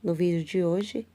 No vídeo de hoje,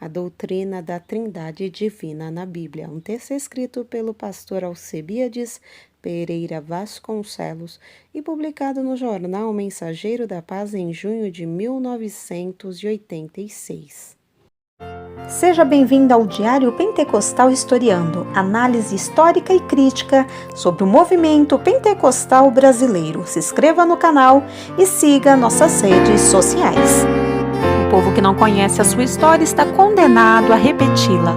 a doutrina da Trindade Divina na Bíblia, um texto escrito pelo pastor Alcebiades Pereira Vasconcelos e publicado no jornal Mensageiro da Paz em junho de 1986. Seja bem-vindo ao Diário Pentecostal Historiando, análise histórica e crítica sobre o movimento pentecostal brasileiro. Se inscreva no canal e siga nossas redes sociais. O povo que não conhece a sua história está condenado a repeti-la.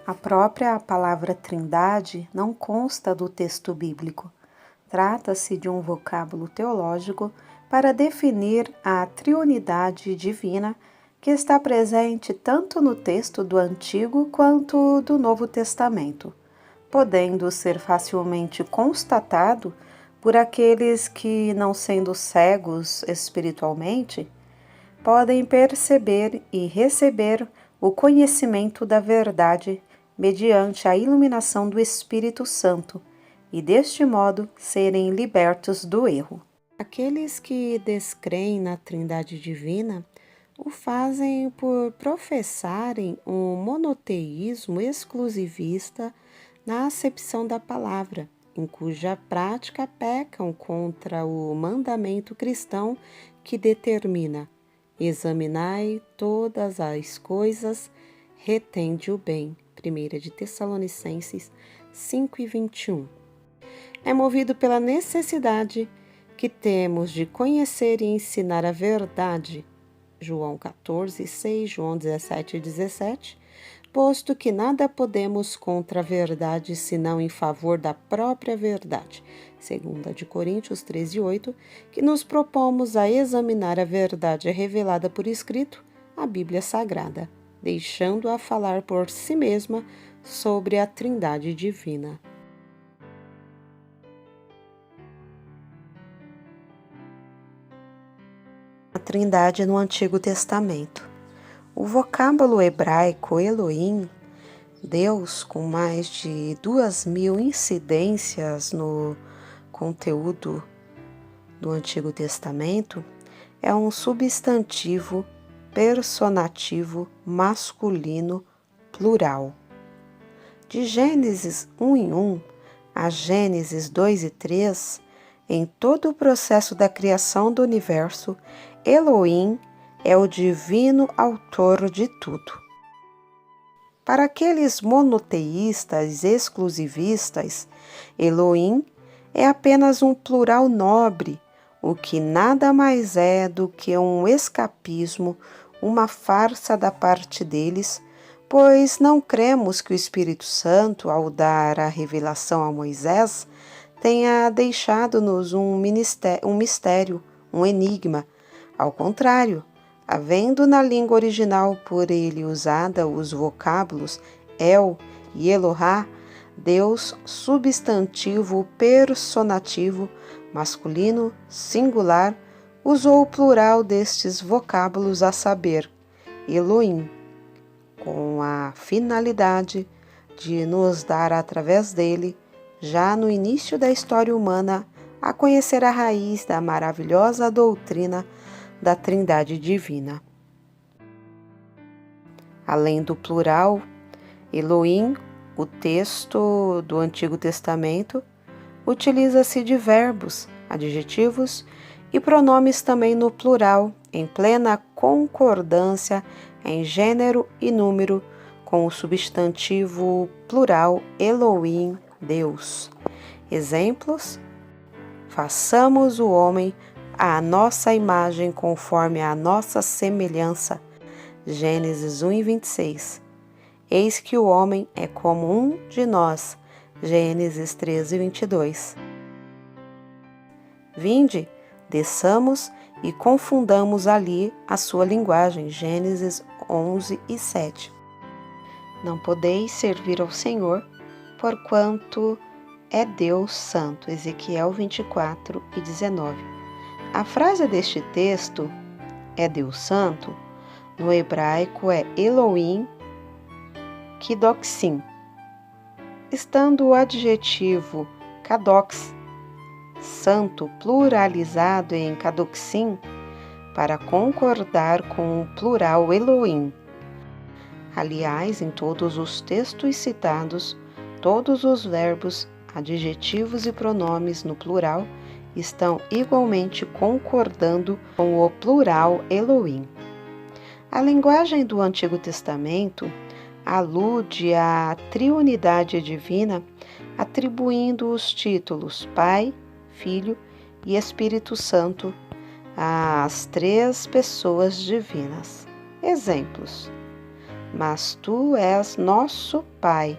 A própria palavra Trindade não consta do texto bíblico. Trata-se de um vocábulo teológico para definir a triunidade divina que está presente tanto no texto do Antigo quanto do Novo Testamento, podendo ser facilmente constatado por aqueles que, não sendo cegos espiritualmente, podem perceber e receber o conhecimento da verdade mediante a iluminação do Espírito Santo e, deste modo, serem libertos do erro. Aqueles que descreem na Trindade Divina o fazem por professarem um monoteísmo exclusivista na acepção da palavra, em cuja prática pecam contra o mandamento cristão que determina: examinai todas as coisas, retende o bem. 1 de Tessalonicenses 5:21. É movido pela necessidade que temos de conhecer e ensinar a verdade, João 14:6, João 17:17, posto que nada podemos contra a verdade senão em favor da própria verdade, 2 de Coríntios 13:8, que nos propomos a examinar a verdade revelada por escrito, a Bíblia Sagrada, deixando-a falar por si mesma sobre a Trindade Divina. A Trindade no Antigo Testamento. O vocábulo hebraico Elohim, Deus, com mais de 2.000 incidências no conteúdo do Antigo Testamento, é um substantivo personativo masculino plural. De Gênesis 1 em 1 a Gênesis 2 e 3, em todo o processo da criação do universo, Elohim é o divino autor de tudo. Para aqueles monoteístas exclusivistas, Elohim é apenas um plural nobre, o que nada mais é do que um escapismo, uma farsa da parte deles, pois não cremos que o Espírito Santo, ao dar a revelação a Moisés, tenha deixado-nos um mistério, um enigma. Ao contrário, havendo na língua original por ele usada os vocábulos El e Elohá, Deus substantivo personativo, masculino, singular, usou o plural destes vocábulos, a saber, Elohim, com a finalidade de nos dar através dele, já no início da história humana, a conhecer a raiz da maravilhosa doutrina da Trindade Divina. Além do plural, Elohim, o texto do Antigo Testamento, utiliza-se de verbos, adjetivos e pronomes também no plural, em plena concordância em gênero e número com o substantivo plural Elohim, Deus. Exemplos: façamos o homem à nossa imagem conforme a nossa semelhança. Gênesis 1:26. Eis que o homem é como um de nós. Gênesis 13:22. Vinde, desçamos e confundamos ali a sua linguagem. Gênesis 11:7. Não podeis servir ao Senhor, porquanto é Deus santo. Ezequiel 24:19. A frase deste texto, é Deus santo, no hebraico é Elohim Kidoxim, estando o adjetivo Kadox, santo, pluralizado em Kadoxim, para concordar com o plural Elohim. Aliás, em todos os textos citados, todos os verbos, adjetivos e pronomes no plural estão igualmente concordando com o plural Elohim. A linguagem do Antigo Testamento alude à triunidade divina, atribuindo os títulos Pai, Filho e Espírito Santo às três pessoas divinas. Exemplos: mas tu és nosso Pai,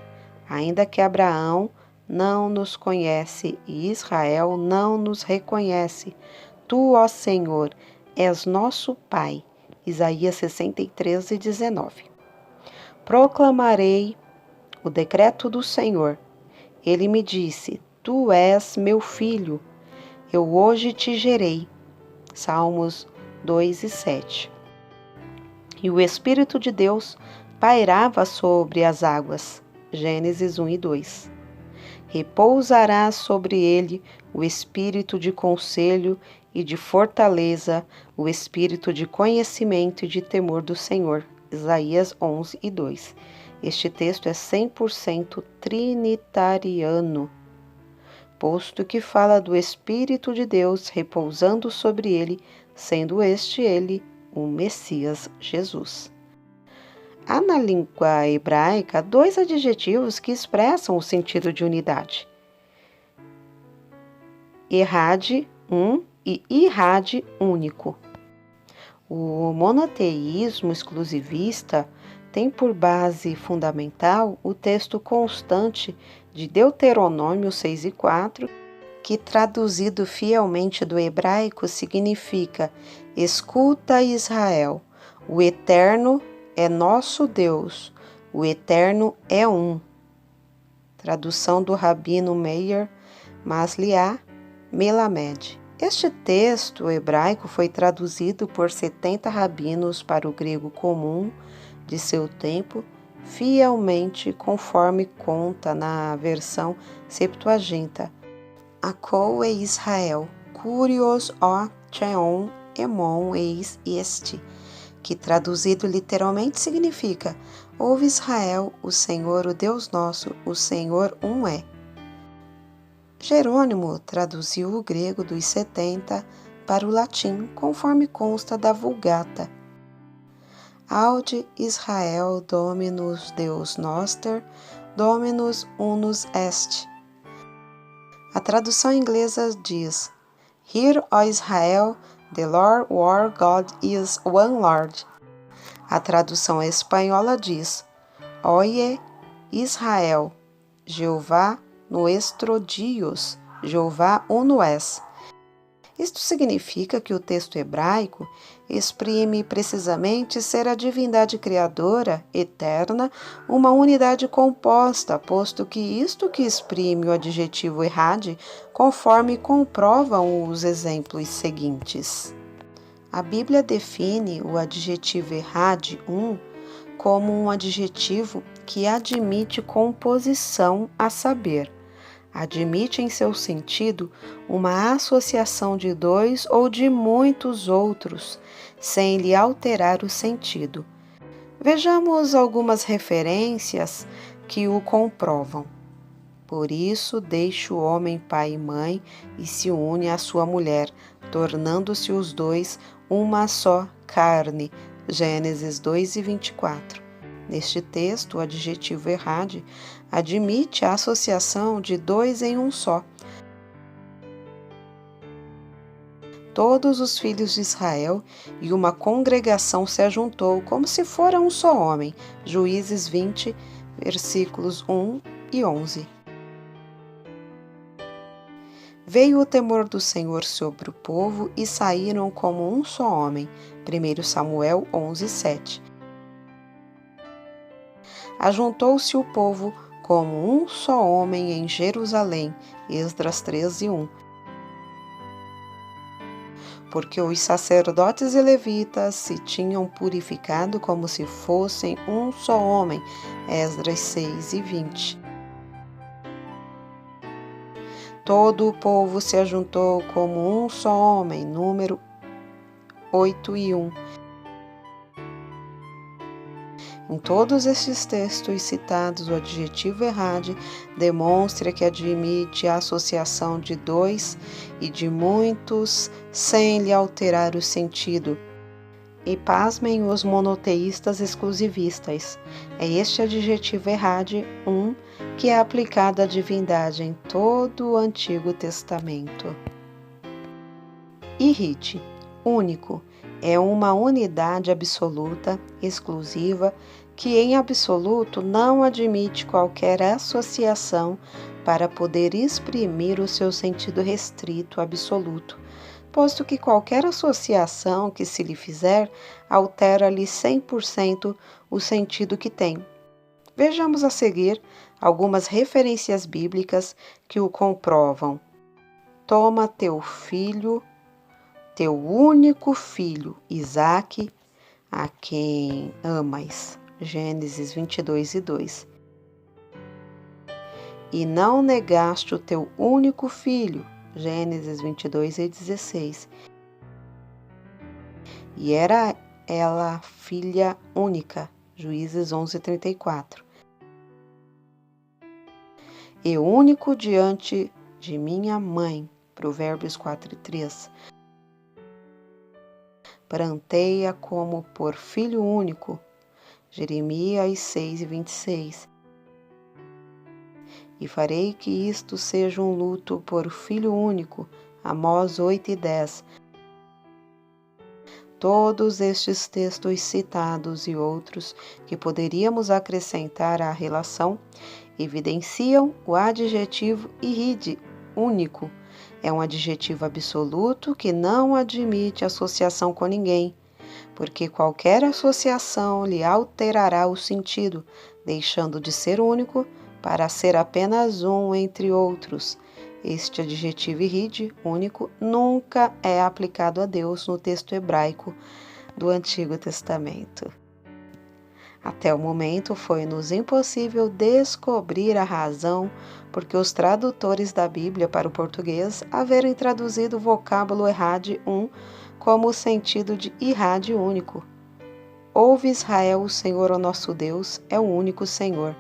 ainda que Abraão não nos conhece e Israel não nos reconhece. Tu, ó Senhor, és nosso Pai. Isaías 63:19. Proclamarei o decreto do Senhor. Ele me disse: tu és meu filho, eu hoje te gerei. Salmos 2:7. E o Espírito de Deus pairava sobre as águas. Gênesis 1:2. Repousará sobre ele o espírito de conselho e de fortaleza, o espírito de conhecimento e de temor do Senhor. Isaías 11:2. Este texto é 100% trinitariano, posto que fala do Espírito de Deus repousando sobre ele, sendo ele o Messias Jesus. Há na língua hebraica dois adjetivos que expressam o sentido de unidade: errad, um, e irrad, único. O monoteísmo exclusivista tem por base fundamental o texto constante de Deuteronômio 6:4, que traduzido fielmente do hebraico significa: escuta, Israel, o Eterno é nosso Deus, o Eterno é um. Tradução do Rabino Meir Masliah Melamed. Este texto hebraico foi traduzido por 70 rabinos para o grego comum de seu tempo, fielmente conforme conta na versão Septuaginta. Akol e Israel, Kurios o Cheon Emon eis este, que traduzido literalmente significa: ouve Israel, o Senhor, o Deus nosso, o Senhor um é. Jerônimo traduziu o grego dos 70 para o latim, conforme consta da Vulgata. Audi Israel Dominus Deus Noster, Dominus unus est. A tradução inglesa diz: Hear, ó Israel, the Lord our God is one Lord. A tradução espanhola diz: Oye, Israel, Jeová nuestro Dios, Jeová uno es. Isto significa que o texto hebraico exprime precisamente ser a divindade criadora, eterna, uma unidade composta, posto que isto que exprime o adjetivo errad, conforme comprovam os exemplos seguintes. A Bíblia define o adjetivo errad, como um adjetivo que admite composição, a saber, admite em seu sentido uma associação de dois ou de muitos outros, sem lhe alterar o sentido. Vejamos algumas referências que o comprovam. Por isso, deixa o homem pai e mãe e se une à sua mulher, tornando-se os dois uma só carne. Gênesis 2:24. Neste texto, o adjetivo errad admite a associação de dois em um só. Todos os filhos de Israel e uma congregação se ajuntou como se fora um só homem. Juízes 20, versículos 1 e 11. Veio o temor do Senhor sobre o povo e saíram como um só homem. 1 Samuel 11:7. Ajuntou-se o povo como um só homem em Jerusalém. Esdras 13:1. Porque os sacerdotes e levitas se tinham purificado como se fossem um só homem. Esdras 6:20. Todo o povo se ajuntou como um só homem. Número 8 e 1. Em todos estes textos citados, o adjetivo errade demonstra que admite a associação de dois e de muitos sem lhe alterar o sentido. E pasmem os monoteístas exclusivistas. É este adjetivo errade, que é aplicado à divindade em todo o Antigo Testamento. Ihid, único, é uma unidade absoluta, exclusiva, que em absoluto não admite qualquer associação para poder exprimir o seu sentido restrito absoluto, posto que qualquer associação que se lhe fizer altera-lhe 100% o sentido que tem. Vejamos a seguir algumas referências bíblicas que o comprovam. Toma teu filho, teu único filho, Isaque, a quem amas. Gênesis 22 e 2. E não negaste o teu único filho. Gênesis 22 e 16. E era ela filha única. Juízes 11 e 34. E único diante de minha mãe. Provérbios 4 e 3. Pranteia como por filho único. Jeremias 6 e 26. E farei que isto seja um luto por filho único. Amós 8 e 10. Todos estes textos citados e outros que poderíamos acrescentar à relação evidenciam o adjetivo ihid, único. É um adjetivo absoluto que não admite associação com ninguém, porque qualquer associação lhe alterará o sentido, deixando de ser único para ser apenas um entre outros. Este adjetivo ihid, único, nunca é aplicado a Deus no texto hebraico do Antigo Testamento. Até o momento foi-nos impossível descobrir a razão porque os tradutores da Bíblia para o português haverem traduzido o vocábulo errade como o sentido de irrade único. Ouve Israel, o Senhor, o nosso Deus, é o único Senhor.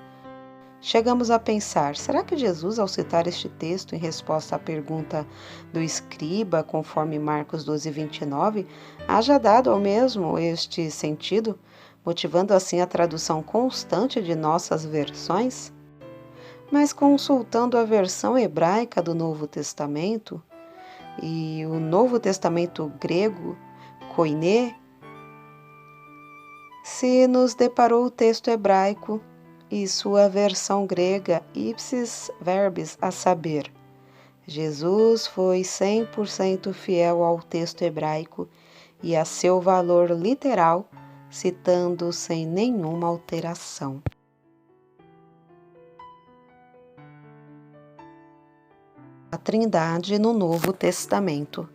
Chegamos a pensar, será que Jesus, ao citar este texto em resposta à pergunta do escriba, conforme Marcos 12, 29, haja dado ao mesmo este sentido, motivando assim a tradução constante de nossas versões? Mas consultando a versão hebraica do Novo Testamento e o Novo Testamento grego, koiné, se nos deparou o texto hebraico e sua versão grega ipsis verbis, a saber, Jesus foi 100% fiel ao texto hebraico e a seu valor literal, citando sem nenhuma alteração. A Trindade no Novo Testamento.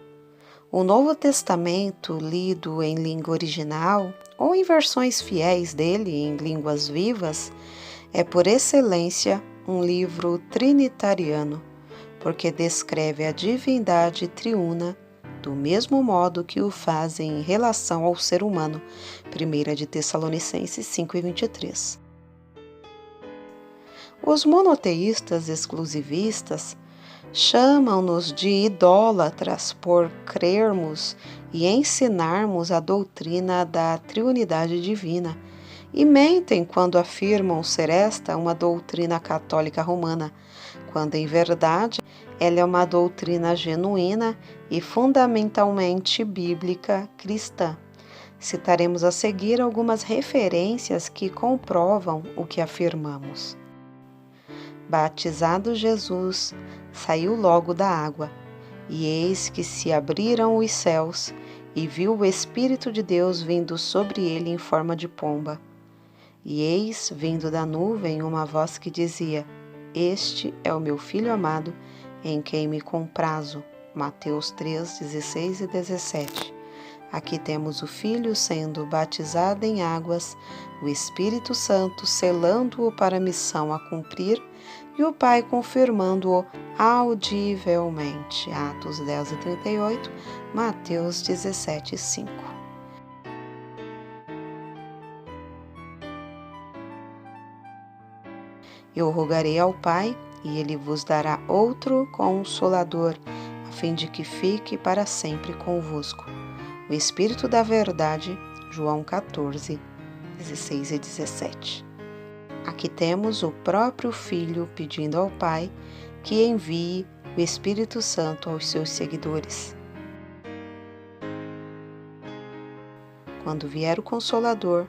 O Novo Testamento, lido em língua original ou em versões fiéis dele em línguas vivas, é por excelência um livro trinitariano, porque descreve a divindade triuna do mesmo modo que o faz em relação ao ser humano. 1 de Tessalonicenses 5 e 23. Os monoteístas exclusivistas chamam-nos de idólatras por crermos e ensinarmos a doutrina da triunidade divina, e mentem quando afirmam ser esta uma doutrina católica romana, quando em verdade ela é uma doutrina genuína e fundamentalmente bíblica cristã. Citaremos a seguir algumas referências que comprovam o que afirmamos. Batizado Jesus, saiu logo da água, e eis que se abriram os céus, e viu o Espírito de Deus vindo sobre ele em forma de pomba. E eis, vindo da nuvem, uma voz que dizia: Este é o meu Filho amado, em quem me comprazo. Mateus 3, 16 e 17. Aqui temos o Filho sendo batizado em águas, o Espírito Santo selando-o para a missão a cumprir, e o Pai confirmando-o audivelmente. Atos 10 e 38, Mateus 17:5. Eu rogarei ao Pai, e Ele vos dará outro Consolador, a fim de que fique para sempre convosco. O Espírito da Verdade, João 14:16 e 17. Aqui temos o próprio Filho pedindo ao Pai que envie o Espírito Santo aos seus seguidores. Quando vier o Consolador,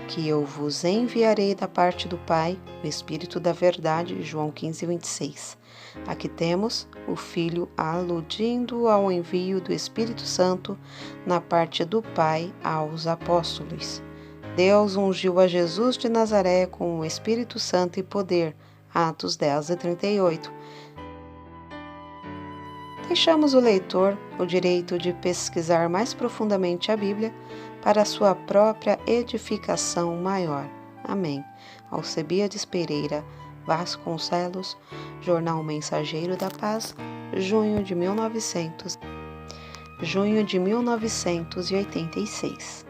que eu vos enviarei da parte do Pai, o Espírito da Verdade, João 15:26. Aqui temos o Filho aludindo ao envio do Espírito Santo na parte do Pai aos apóstolos. Deus ungiu a Jesus de Nazaré com o Espírito Santo e poder, Atos 10:38. Deixamos o leitor o direito de pesquisar mais profundamente a Bíblia para sua própria edificação maior. Amém. Alcebiades Pereira Vasconcelos, Jornal Mensageiro da Paz, junho de 1986.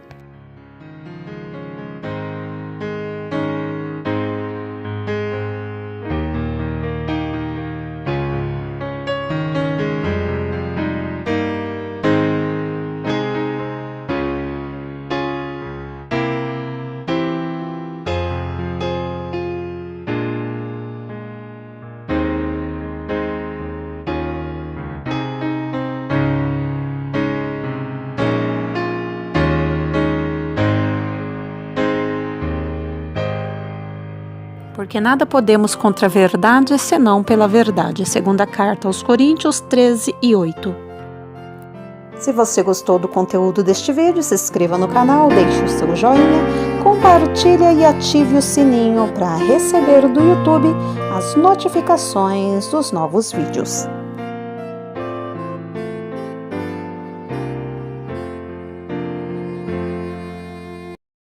Porque nada podemos contra a verdade, senão pela verdade. Segunda carta aos Coríntios 13:8. Se você gostou do conteúdo deste vídeo, se inscreva no canal, deixe o seu joinha, compartilhe e ative o sininho para receber do YouTube as notificações dos novos vídeos.